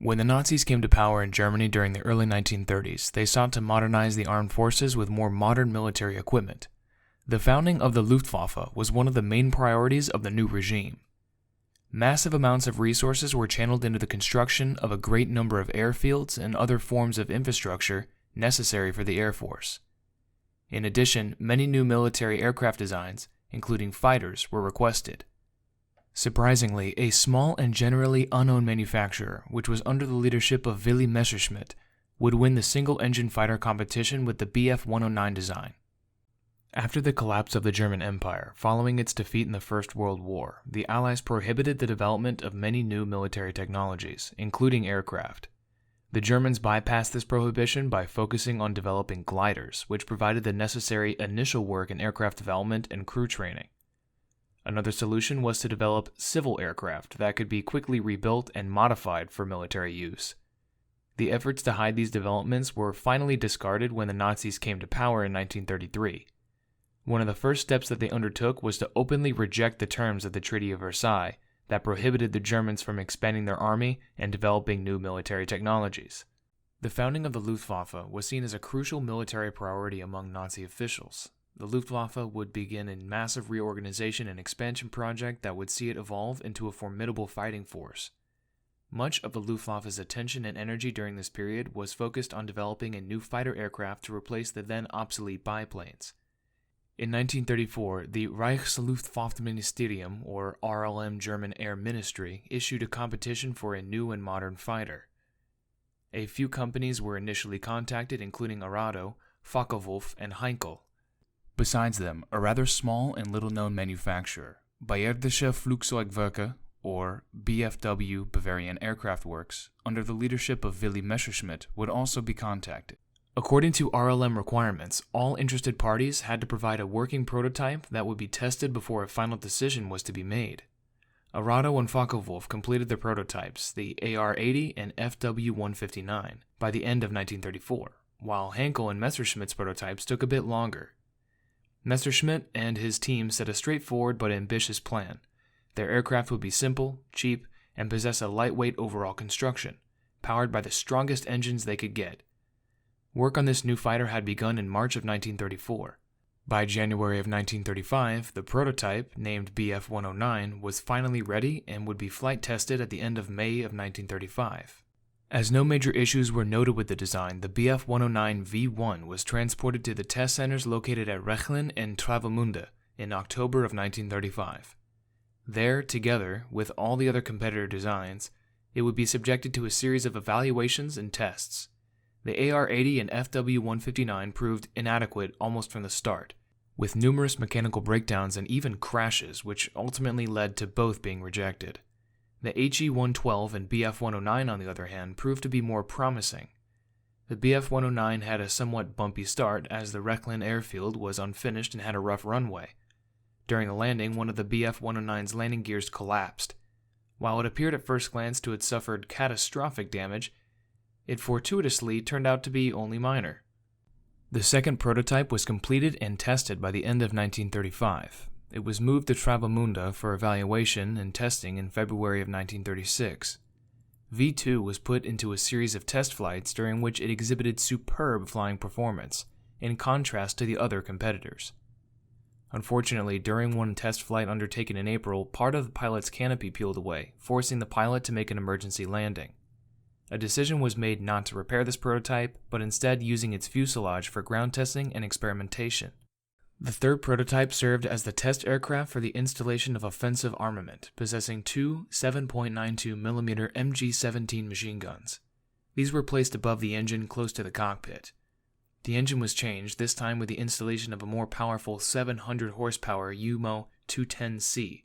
When the Nazis came to power in Germany during the early 1930s, they sought to modernize the armed forces with more modern military equipment. The founding of the Luftwaffe was one of the main priorities of the new regime. Massive amounts of resources were channeled into the construction of a great number of airfields and other forms of infrastructure necessary for the Air Force. In addition, many new military aircraft designs, including fighters, were requested. Surprisingly, a small and generally unknown manufacturer, which was under the leadership of Willy Messerschmitt, would win the single-engine fighter competition with the Bf 109 design. After the collapse of the German Empire, following its defeat in the First World War, the Allies prohibited the development of many new military technologies, including aircraft. The Germans bypassed this prohibition by focusing on developing gliders, which provided the necessary initial work in aircraft development and crew training. Another solution was to develop civil aircraft that could be quickly rebuilt and modified for military use. The efforts to hide these developments were finally discarded when the Nazis came to power in 1933. One of the first steps that they undertook was to openly reject the terms of the Treaty of Versailles that prohibited the Germans from expanding their army and developing new military technologies. The founding of the Luftwaffe was seen as a crucial military priority among Nazi officials. The Luftwaffe would begin a massive reorganization and expansion project that would see it evolve into a formidable fighting force. Much of the Luftwaffe's attention and energy during this period was focused on developing a new fighter aircraft to replace the then obsolete biplanes. In 1934, the Reichsluftwaffenministerium, or RLM German Air Ministry, issued a competition for a new and modern fighter. A few companies were initially contacted, including Arado, Focke-Wulf, and Heinkel. Besides them, a rather small and little-known manufacturer, Bayerische Flugzeugwerke, or BFW Bavarian Aircraft Works, under the leadership of Willy Messerschmitt, would also be contacted. According to RLM requirements, all interested parties had to provide a working prototype that would be tested before a final decision was to be made. Arado and Focke-Wulf completed their prototypes, the AR-80 and FW-159, by the end of 1934, while Heinkel and Messerschmitt's prototypes took a bit longer. Messerschmitt and his team set a straightforward but ambitious plan. Their aircraft would be simple, cheap, and possess a lightweight overall construction, powered by the strongest engines they could get. Work on this new fighter had begun in March of 1934. By January of 1935, the prototype, named Bf 109, was finally ready and would be flight tested at the end of May of 1935. As no major issues were noted with the design, the Bf 109 V1 was transported to the test centers located at Rechlin and Travemünde in October of 1935. There, together with all the other competitor designs, it would be subjected to a series of evaluations and tests. The AR-80 and FW-159 proved inadequate almost from the start, with numerous mechanical breakdowns and even crashes, which ultimately led to both being rejected. The HE-112 and Bf-109, on the other hand, proved to be more promising. The Bf-109 had a somewhat bumpy start as the Rechlin airfield was unfinished and had a rough runway. During the landing, one of the Bf-109's landing gears collapsed. While it appeared at first glance to have suffered catastrophic damage, it fortuitously turned out to be only minor. The second prototype was completed and tested by the end of 1935. It was moved to Travemünde for evaluation and testing in February of 1936. V2 was put into a series of test flights during which it exhibited superb flying performance, in contrast to the other competitors. Unfortunately, during one test flight undertaken in April, part of the pilot's canopy peeled away, forcing the pilot to make an emergency landing. A decision was made not to repair this prototype, but instead using its fuselage for ground testing and experimentation. The third prototype served as the test aircraft for the installation of offensive armament, possessing two 7.92mm MG-17 machine guns. These were placed above the engine close to the cockpit. The engine was changed, this time with the installation of a more powerful 700 horsepower UMO 210C.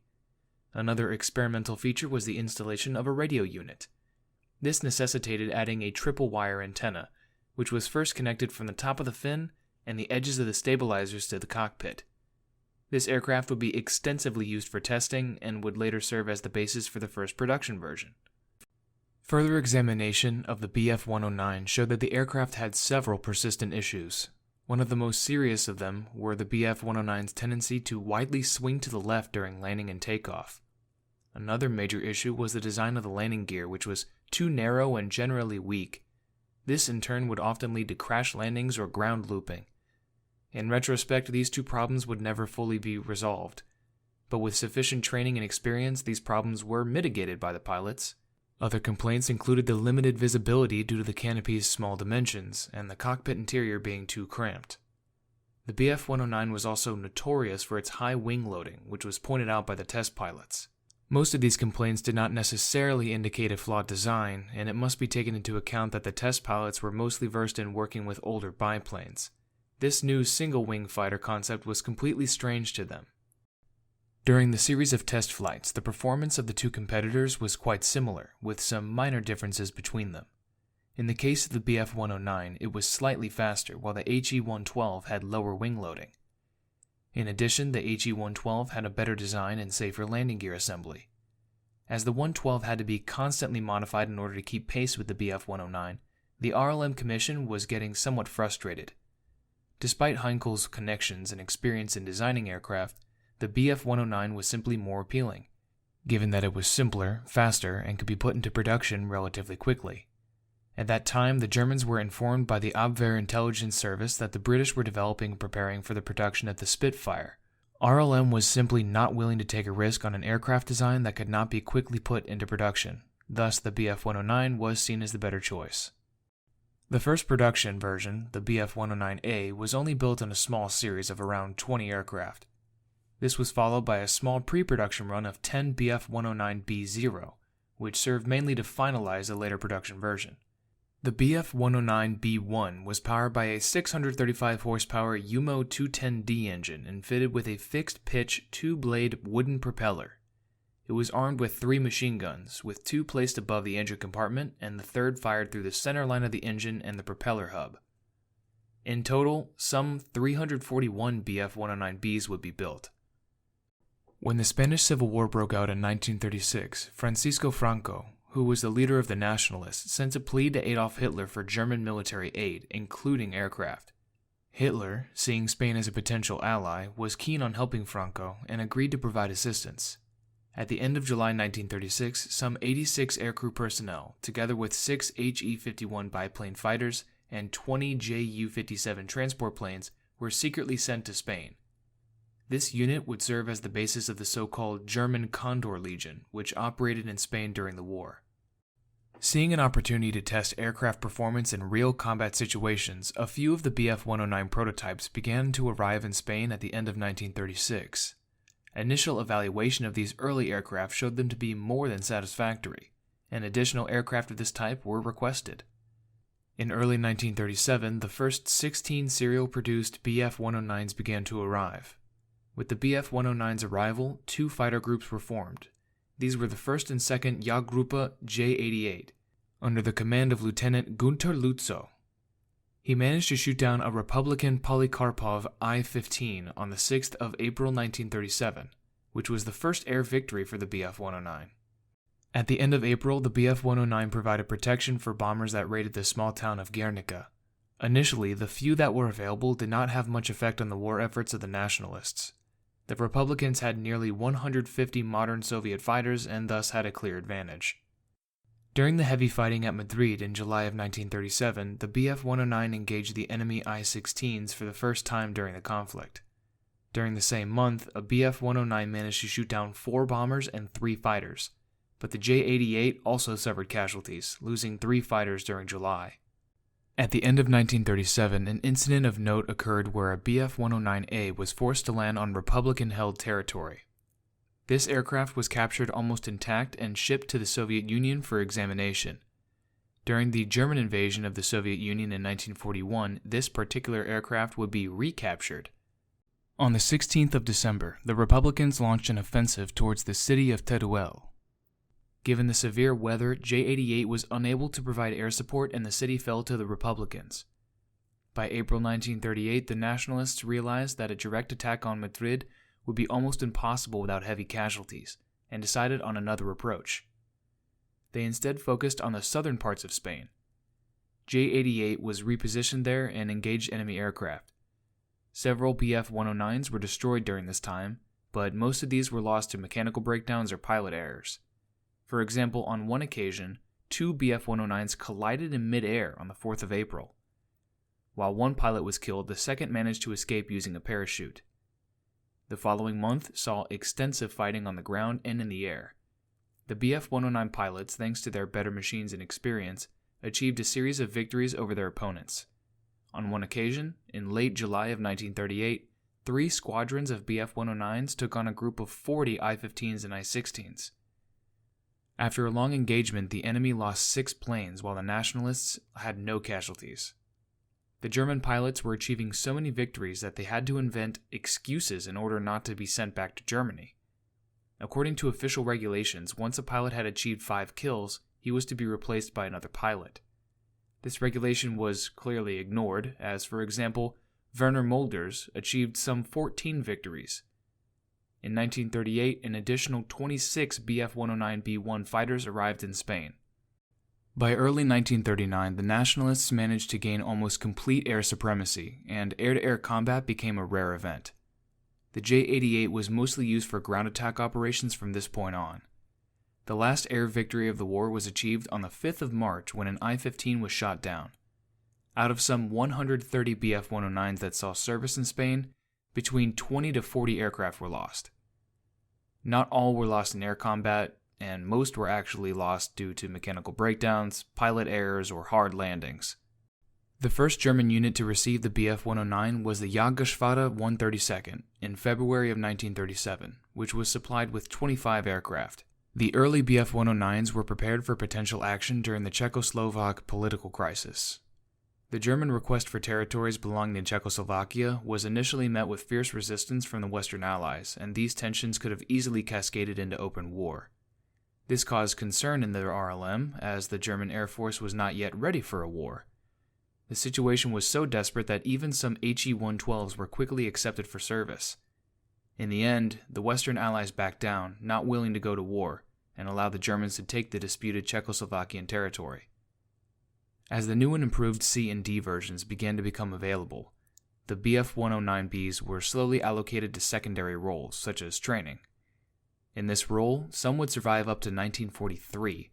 Another experimental feature was the installation of a radio unit. This necessitated adding a triple-wire antenna, which was first connected from the top of the fin and the edges of the stabilizers to the cockpit. This aircraft would be extensively used for testing and would later serve as the basis for the first production version. Further examination of the Bf 109 showed that the aircraft had several persistent issues. One of the most serious of them were the Bf 109's tendency to widely swing to the left during landing and takeoff. Another major issue was the design of the landing gear, which was too narrow and generally weak. This in turn would often lead to crash landings or ground looping. In retrospect, these two problems would never fully be resolved, but with sufficient training and experience, these problems were mitigated by the pilots. Other complaints included the limited visibility due to the canopy's small dimensions and the cockpit interior being too cramped. The Bf-109 was also notorious for its high wing loading, which was pointed out by the test pilots. Most of these complaints did not necessarily indicate a flawed design, and it must be taken into account that the test pilots were mostly versed in working with older biplanes. This new single-wing fighter concept was completely strange to them. During the series of test flights, the performance of the two competitors was quite similar, with some minor differences between them. In the case of the Bf-109, it was slightly faster, while the HE-112 had lower wing loading. In addition, the HE-112 had a better design and safer landing gear assembly. As the 112 had to be constantly modified in order to keep pace with the Bf-109, the RLM Commission was getting somewhat frustrated. Despite Heinkel's connections and experience in designing aircraft, the Bf-109 was simply more appealing, given that it was simpler, faster, and could be put into production relatively quickly. At that time, the Germans were informed by the Abwehr intelligence service that the British were developing and preparing for the production of the Spitfire. RLM was simply not willing to take a risk on an aircraft design that could not be quickly put into production. Thus, the Bf-109 was seen as the better choice. The first production version, the Bf-109A, was only built in a small series of around 20 aircraft. This was followed by a small pre-production run of 10 Bf-109B0, which served mainly to finalize the later production version. The Bf-109B1 was powered by a 635 horsepower UMO 210D engine and fitted with a fixed-pitch two-blade wooden propeller. It was armed with 3 machine guns, with 2 placed above the engine compartment and the third fired through the center line of the engine and the propeller hub. In total, some 341 Bf-109Bs would be built. When the Spanish Civil War broke out in 1936, Francisco Franco, who was the leader of the Nationalists, sent a plea to Adolf Hitler for German military aid, including aircraft. Hitler, seeing Spain as a potential ally, was keen on helping Franco and agreed to provide assistance. At the end of July 1936, some 86 aircrew personnel, together with 6 HE-51 biplane fighters and 20 Ju-57 transport planes, were secretly sent to Spain. This unit would serve as the basis of the so-called German Condor Legion, which operated in Spain during the war. Seeing an opportunity to test aircraft performance in real combat situations, a few of the Bf-109 prototypes began to arrive in Spain at the end of 1936. Initial evaluation of these early aircraft showed them to be more than satisfactory, and additional aircraft of this type were requested. In early 1937, the first 16 serial-produced Bf-109s began to arrive. With the Bf-109's arrival, 2 fighter groups were formed. These were the 1st and 2nd Jagdgruppe J-88, under the command of Lieutenant Günter Lutzow. He managed to shoot down a Republican Polikarpov I-15 on the 6th of April 1937, which was the first air victory for the Bf-109. At the end of April, the Bf-109 provided protection for bombers that raided the small town of Guernica. Initially, the few that were available did not have much effect on the war efforts of the Nationalists. The Republicans had nearly 150 modern Soviet fighters and thus had a clear advantage. During the heavy fighting at Madrid in July of 1937, the Bf-109 engaged the enemy I-16s for the first time during the conflict. During the same month, a Bf-109 managed to shoot down 4 bombers and 3 fighters, but the J-88 also suffered casualties, losing 3 fighters during July. At the end of 1937, an incident of note occurred where a Bf-109A was forced to land on Republican-held territory. This aircraft was captured almost intact and shipped to the Soviet Union for examination. During the German invasion of the Soviet Union in 1941, this particular aircraft would be recaptured. On the 16th of December, the Republicans launched an offensive towards the city of Teruel. Given the severe weather, J-88 was unable to provide air support and the city fell to the Republicans. By April 1938, the Nationalists realized that a direct attack on Madrid would be almost impossible without heavy casualties, and decided on another approach. They instead focused on the southern parts of Spain. J-88 was repositioned there and engaged enemy aircraft. Several Bf-109s were destroyed during this time, but most of these were lost to mechanical breakdowns or pilot errors. For example, on one occasion, 2 Bf-109s collided in mid-air on the 4th of April. While one pilot was killed, the second managed to escape using a parachute. The following month saw extensive fighting on the ground and in the air. The Bf-109 pilots, thanks to their better machines and experience, achieved a series of victories over their opponents. On one occasion, in late July of 1938, 3 squadrons of Bf-109s took on a group of 40 I-15s and I-16s. After a long engagement, the enemy lost 6 planes while the Nationalists had no casualties. The German pilots were achieving so many victories that they had to invent excuses in order not to be sent back to Germany. According to official regulations, once a pilot had achieved 5 kills, he was to be replaced by another pilot. This regulation was clearly ignored, as, for example, Werner Mulders achieved some 14 victories. In 1938, an additional 26 Bf-109B-1 fighters arrived in Spain. By early 1939, the Nationalists managed to gain almost complete air supremacy, and air-to-air combat became a rare event. The J-88 was mostly used for ground attack operations from this point on. The last air victory of the war was achieved on the 5th of March when an I-15 was shot down. Out of some 130 Bf-109s that saw service in Spain, between 20 to 40 aircraft were lost. Not all were lost in air combat, and most were actually lost due to mechanical breakdowns, pilot errors, or hard landings. The first German unit to receive the Bf-109 was the Jagdgeschwader 132nd in February of 1937, which was supplied with 25 aircraft. The early Bf-109s were prepared for potential action during the Czechoslovak political crisis. The German request for territories belonging to Czechoslovakia was initially met with fierce resistance from the Western Allies, and these tensions could have easily cascaded into open war. This caused concern in the RLM, as the German Air Force was not yet ready for a war. The situation was so desperate that even some HE-112s were quickly accepted for service. In the end, the Western Allies backed down, not willing to go to war, and allowed the Germans to take the disputed Czechoslovakian territory. As the new and improved C and D versions began to become available, the Bf-109Bs were slowly allocated to secondary roles, such as training. In this role, some would survive up to 1943.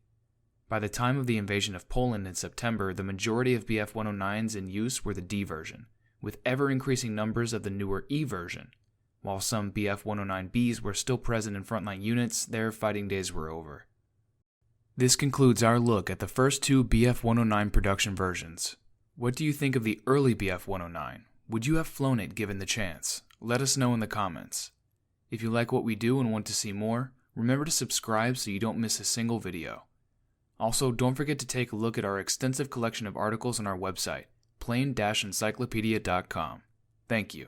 By the time of the invasion of Poland in September, the majority of Bf-109s in use were the D version, with ever-increasing numbers of the newer E version. While some Bf-109Bs were still present in frontline units, their fighting days were over. This concludes our look at the first 2 Bf-109 production versions. What do you think of the early Bf-109? Would you have flown it given the chance? Let us know in the comments. If you like what we do and want to see more, remember to subscribe so you don't miss a single video. Also, don't forget to take a look at our extensive collection of articles on our website, plain-encyclopedia.com. Thank you.